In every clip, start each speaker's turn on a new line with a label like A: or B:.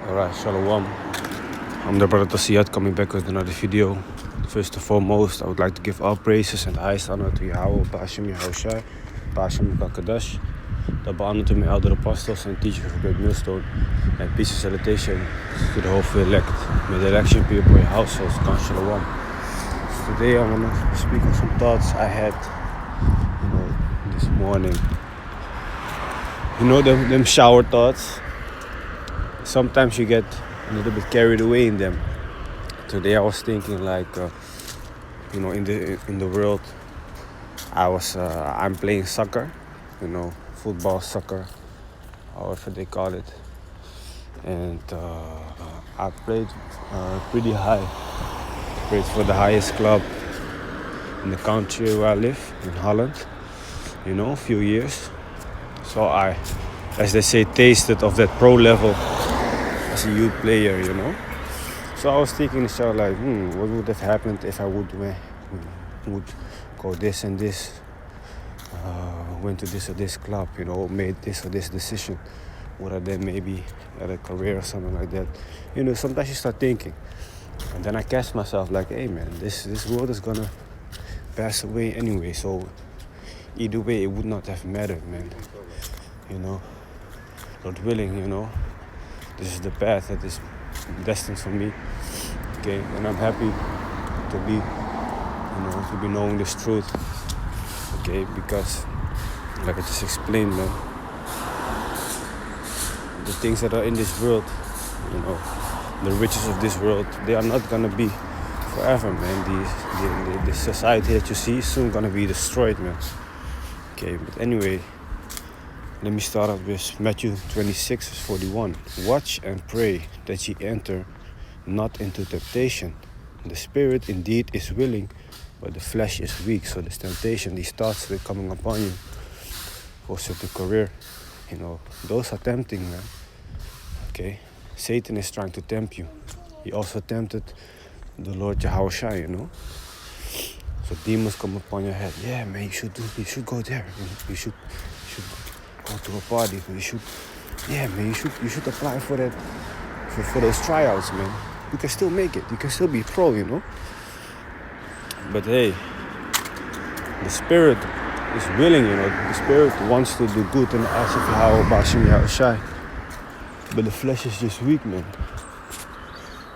A: Alright, Shalom. I'm the brother Tasiyat coming back with another video. First and foremost, I would like to give all praises and highest honor to Yahweh, Ba'ashem Yahushai, Ba'ashem Kakadash, double honor to my elder apostles and teachers of Great Millstone, and peace and salutation to the whole elect. May the election be upon your households, Khan Shalom. So today I want to speak on some thoughts I had, this morning. Them shower thoughts. Sometimes you get a little bit carried away in them. Today I was thinking in the world, I'm playing soccer, football, soccer, however they call it, and I played pretty high. Played for the highest club in the country where I live, in Holland. A few years. So I, as they say, tasted of that pro level as a youth player, So I was thinking, what would have happened if I would go this and this, went to this or this club, made this or this decision. Would I then maybe had a career or something like that? Sometimes you start thinking. And then I catch myself like, hey man, this world is gonna pass away anyway, so either way it would not have mattered, man. God willing, this is the path that is destined for me. Okay, and I'm happy to be knowing this truth. Okay, because like I just explained, man, the things that are in this world, the riches of this world, they are not gonna be forever, man. The society that you see is soon gonna be destroyed, man. Okay, but anyway, let me start off with Matthew 26:41. Watch and pray that ye enter not into temptation. The spirit indeed is willing, but the flesh is weak. So this temptation, these thoughts that are coming upon you for certain career, those are tempting, man. Okay, Satan is trying to tempt you. He also tempted the Lord Yahushua, So demons come upon your head. Yeah, man, you should go there. You should go to a party. You should apply for that, for those tryouts, man. You can still make it. You can still be pro, But hey, the spirit is willing, The spirit wants to do good in the eyes of Yahweh, Ba'ashem Yahushai. But the flesh is just weak, man.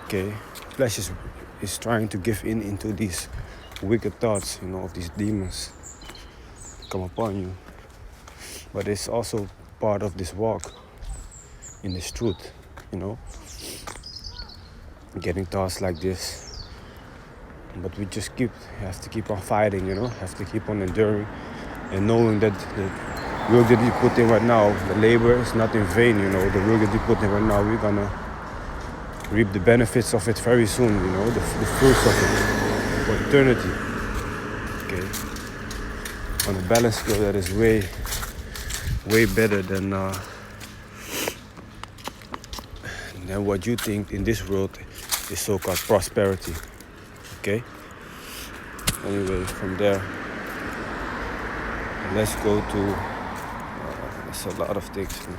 A: Okay, flesh is trying to give into these wicked thoughts, of these demons come upon you. But it's also part of this walk in this truth, Getting thoughts like this. But we just have to keep on fighting, Have to keep on enduring and knowing that the work that you put in right now, the labor is not in vain, The work that you put in right now, we're gonna reap the benefits of it very soon, The fruits of it for eternity. Okay. On a balance scale that is way better than what you think in this world is so-called prosperity. Okay? Anyway, from there, let's go to there's a lot of things, man.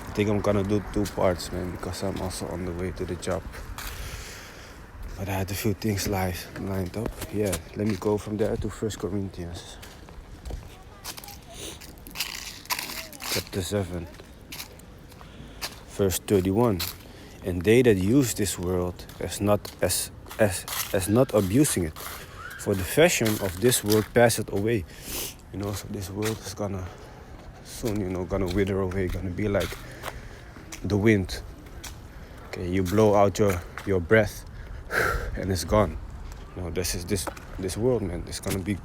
A: I think I'm gonna do 2 parts, man, because I'm also on the way to the job. But I had a few things lined up. Yeah, let me go from there to 1 Corinthians chapter 7, verse 31. And they that use this world as not abusing it, for the fashion of this world passeth away. So this world is gonna soon, gonna wither away, gonna be like the wind. Okay, you blow out your breath and it's gone. This is this world, man. It's gonna be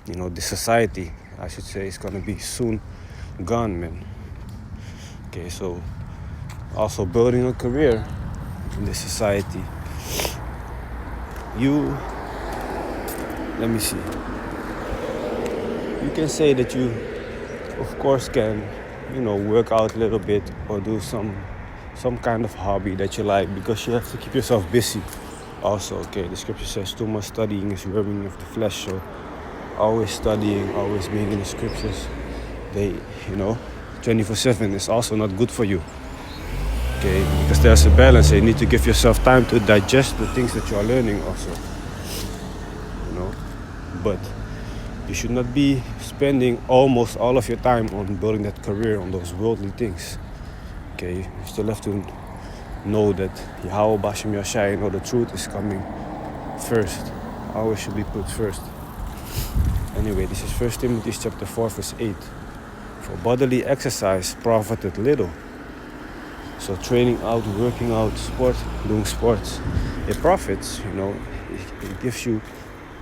A: this society, I should say, is gonna be soon gone, man. Okay, so also building a career in this society. Let me see. You can say that you, of course, can, work out a little bit or do some kind of hobby that you like, because you have to keep yourself busy. Also, okay, the scripture says too much studying is wearing of the flesh. So always studying, always being in the scriptures, 24/7 is also not good for you. Okay, because there's a balance. You need to give yourself time to digest the things that you are learning also. You know, but you should not be spending almost all of your time on building that career on those worldly things. Okay, you still have to know that Yahweh Bashem Yashai, you know, the truth is coming first. Always should be put first. Anyway, this is 1 Timothy chapter 4, verse 8. For bodily exercise profited little. So training out, working out, doing sports, it profits, you know, it gives you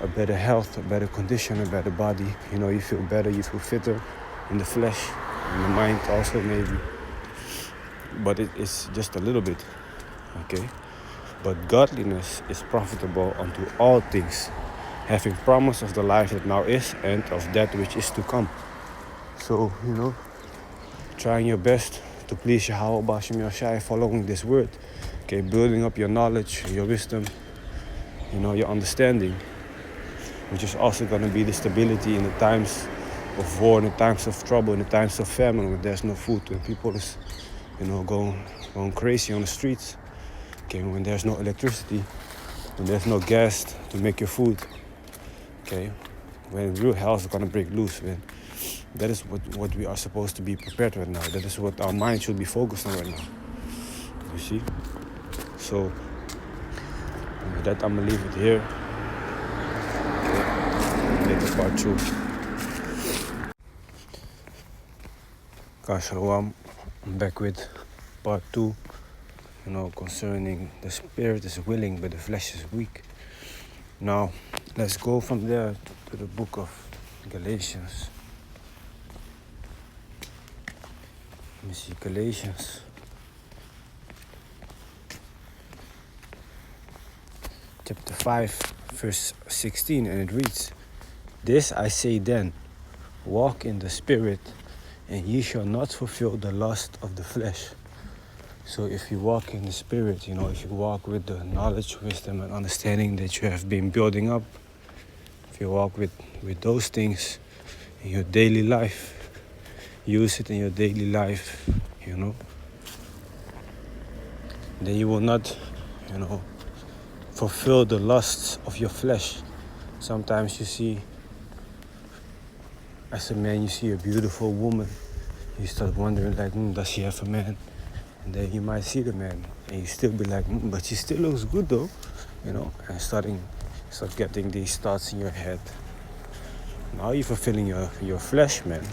A: a better health, a better condition, a better body. You know, you feel better, you feel fitter in the flesh, in the mind also maybe. But it is just a little bit, okay? But godliness is profitable unto all things, having promise of the life that now is and of that which is to come. So, you know, trying your best to please Yahweh Bashem Yashai, following this word, okay, building up your knowledge, your wisdom, you know, your understanding, which is also going to be the stability in the times of war, in the times of trouble, in the times of famine, when there's no food, when people is, you know, going crazy on the streets, okay, when there's no electricity, when there's no gas to make your food, okay, when real hell is going to break loose, man. That is what we are supposed to be prepared right now. That is what our mind should be focused on right now. You see? So, with that, I'm going to leave it here. Okay. Later, part 2. Shalom. I'm back with part 2. You know, concerning the spirit is willing, but the flesh is weak. Now, let's go from there to the book of Galatians. Let me see, Galatians chapter 5, verse 16, and it reads, This I say then, walk in the Spirit, and ye shall not fulfill the lust of the flesh. So if you walk in the Spirit, you know, if you walk with the knowledge, wisdom, and understanding that you have been building up, if you walk with those things in your daily life, use it in your daily life, you know, then you will not, you know, fulfill the lusts of your flesh. Sometimes you see, as a man, you see a beautiful woman, you start wondering like, does she have a man? And then you might see the man, and you still be like, but she still looks good though, you know, and start getting these thoughts in your head. Now you're fulfilling your flesh, man.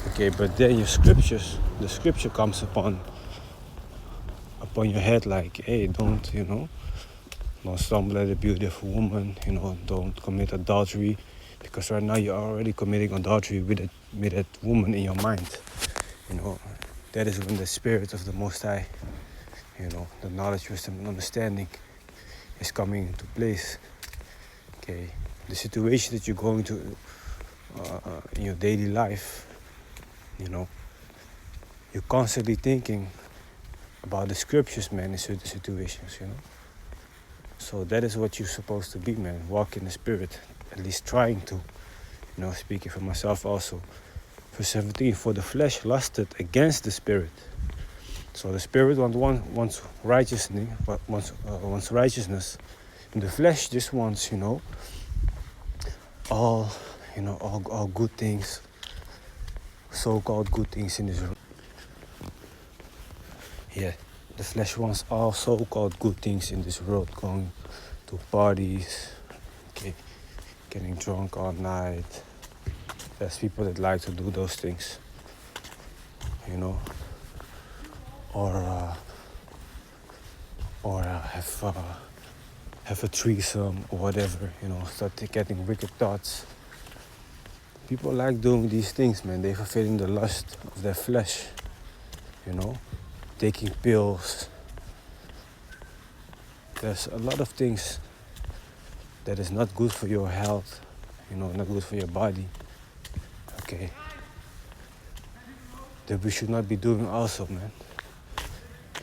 A: Okay, but then the scripture comes upon your head like, hey, don't stumble at a beautiful woman, you know, don't commit adultery, because right now you're already committing adultery with that woman in your mind, you know. That is when the Spirit of the Most High, you know, the knowledge, wisdom, and understanding is coming into place. Okay, the situation that you're going to in your daily life, you know, you're constantly thinking about the scriptures, man, in certain situations, you know. So that is what you're supposed to be, man. Walk in the Spirit, at least trying to, you know, speaking for myself also. Verse 17, for the flesh lusted against the Spirit. So the Spirit wants righteousness, wants righteousness, and the flesh just wants, you know, all good things, so-called good things in this world. Yeah, the flesh wants all so-called good things in this world, going to parties, okay, getting drunk all night. There's people that like to do those things, you know, or have a threesome or whatever, you know, start getting wicked thoughts. People like doing these things, man. They're fulfilling the lust of their flesh, you know, taking pills. There's a lot of things that is not good for your health, you know, not good for your body, okay, that we should not be doing also, man.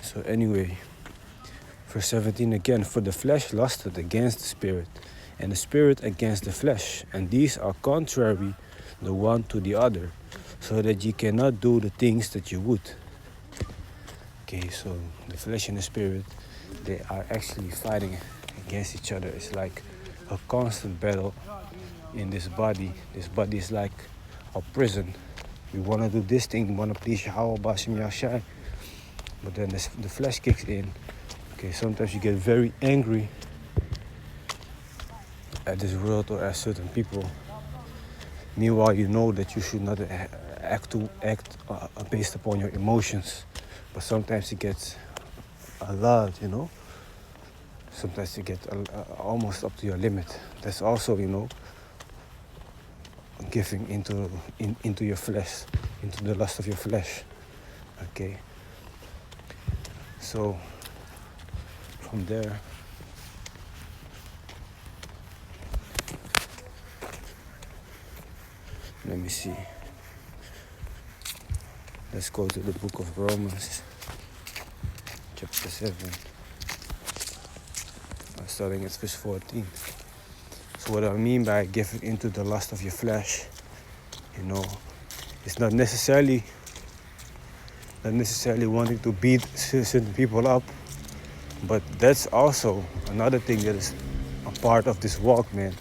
A: So anyway, verse 17 again, for the flesh lusted against the Spirit, and the Spirit against the flesh, and these are contrary the one to the other, so that ye cannot do the things that you would. Okay, so the flesh and the spirit, they are actually fighting against each other. It's like a constant battle in this body. This body is like a prison. We want to do this thing, we want to please Yahweh Bashim Yashai. But then the flesh kicks in. Okay, sometimes you get very angry at this world or at certain people. Meanwhile, you know that you should not act based upon your emotions. But sometimes it gets a lot, you know. Sometimes you get almost up to your limit. That's also, you know, giving into your flesh, into the lust of your flesh. Okay. So from there, let me see. Let's go to the book of Romans, chapter 7, starting at verse 14. So what I mean by giving into the lust of your flesh, you know, it's not necessarily wanting to beat certain people up, but that's also another thing that is a part of this walk, man.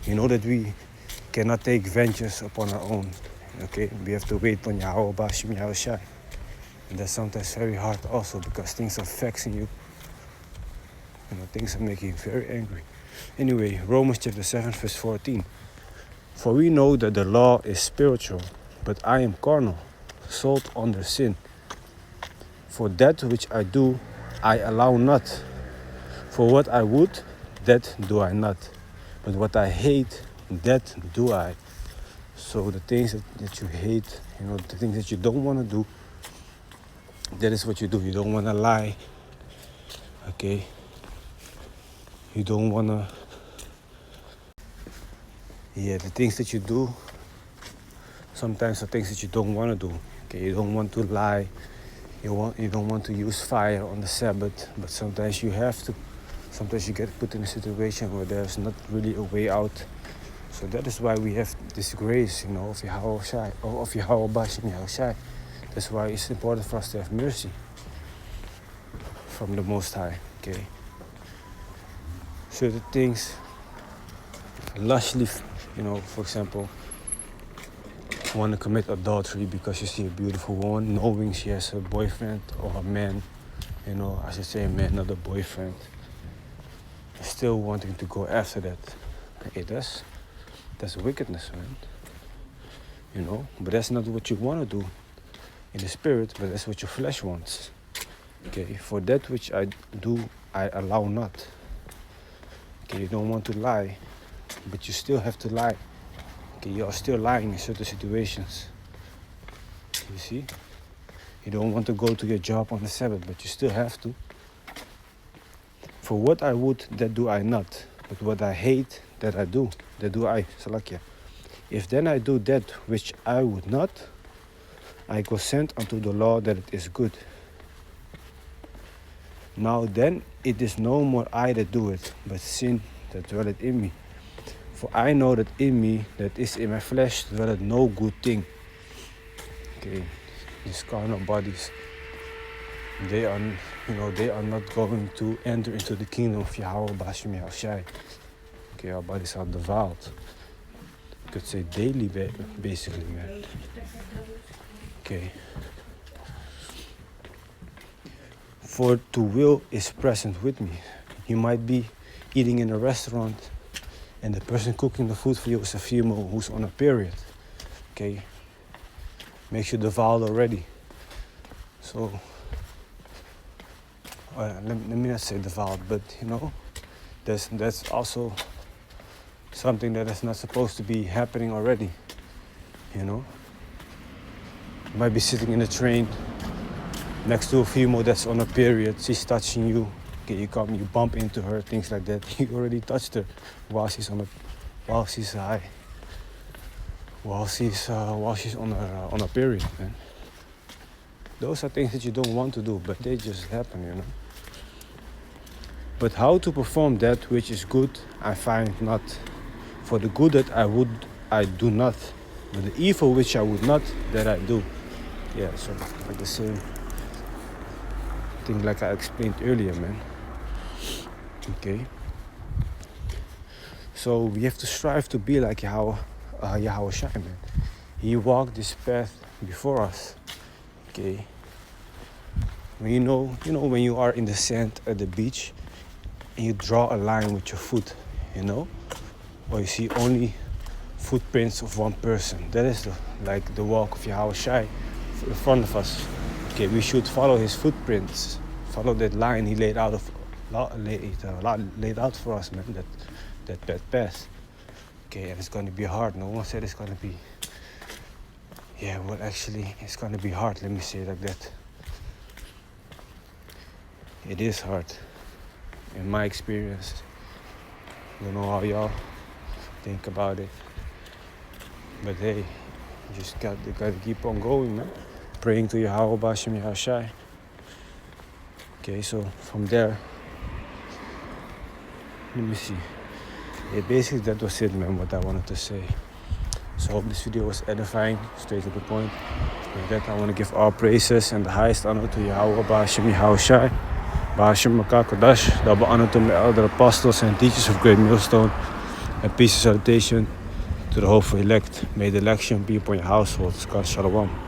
A: You know that we cannot take vengeance upon our own. Okay, we have to wait on Yahweh Bashim Yahushai. And that's sometimes very hard also because things are vexing you. You know, things are making you very angry. Anyway, Romans chapter 7, verse 14. For we know that the law is spiritual, but I am carnal, sold under sin. For that which I do, I allow not. For what I would, that do I not. But what I hate, that do I. So the things that you hate, you know, the things that you don't want to do, that is what you do. You don't want to lie. Okay? You don't want to... Yeah, the things that you do, sometimes are things that you don't want to do. Okay, you don't want to lie. You don't want to use fire on the Sabbath, but sometimes you have to. Sometimes you get put in a situation where there's not really a way out. So that is why we have this grace, you know, of Yahweh Shai, or of Yahweh Bashim Yahushai. That's why it's important for us to have mercy from the Most High. Okay. Certain things, lustly, you know, for example, want to commit adultery because you see a beautiful woman, knowing she has a boyfriend or a man, you know, I should say a man, not a boyfriend. Still wanting to go after that. Okay, that's wickedness, man. You know, but that's not what you want to do in the spirit, but that's what your flesh wants. Okay, for that which I do, I allow not. Okay, you don't want to lie, but you still have to lie. Okay, you are still lying in certain situations. You see? You don't want to go to your job on the Sabbath, but you still have to. For what I would, that do I not. But what I hate, that I do. That do I, Salakia. If then I do that which I would not, I consent unto the law that it is good. Now then, it is no more I that do it, but sin that dwelleth in me. For I know that in me, that is in my flesh, dwelleth no good thing. Okay, these carnal bodies, they are not going to enter into the kingdom of Yahweh Bashim Yahushai. Okay, our bodies are defiled. You could say daily, basically, man. Okay. For to will is present with me. You might be eating in a restaurant and the person cooking the food for you is a female who's on a period. Okay. Makes you defiled already. So, let me not say defiled, but you know, that's also something that is not supposed to be happening already. You know? You might be sitting in a train next to a female that's on a period, she's touching you. Okay, you bump into her, things like that. You already touched her while she's on a period, man. Those are things that you don't want to do, but they just happen, you know. But how to perform that which is good, I find not. For the good that I would, I do not. But the evil which I would not, that I do. Yeah, so like the same everything like I explained earlier, man. Okay. So we have to strive to be like Yahweh Shai, man. He walked this path before us. Okay. When you know when you are in the sand at the beach and you draw a line with your foot, or you see only footprints of one person. That is the walk of Yahweh Shai in front of us. Okay, we should follow his footprints, follow that line he laid out for us, man. That path. Okay, and it's gonna be hard. No one said it's gonna be. Yeah, well, actually, it's gonna be hard. Let me say it like that. It is hard, in my experience. I don't know how y'all think about it, but hey, you just gotta keep on going, man. Praying to Yahweh Bashem Yahweh Shai. Okay, so from there, let me see. Yeah, basically that was it, man, what I wanted to say. So I hope this video was edifying, straight to the point. With that, I want to give all praises and the highest honor to Yahweh Bashem Yahweh Shai. Bashem Makar Kodash, double honor to the elder apostles and teachers of Great Millstone, and peace and salutation to the hopeful elect. May the election be upon your households. God Shalom.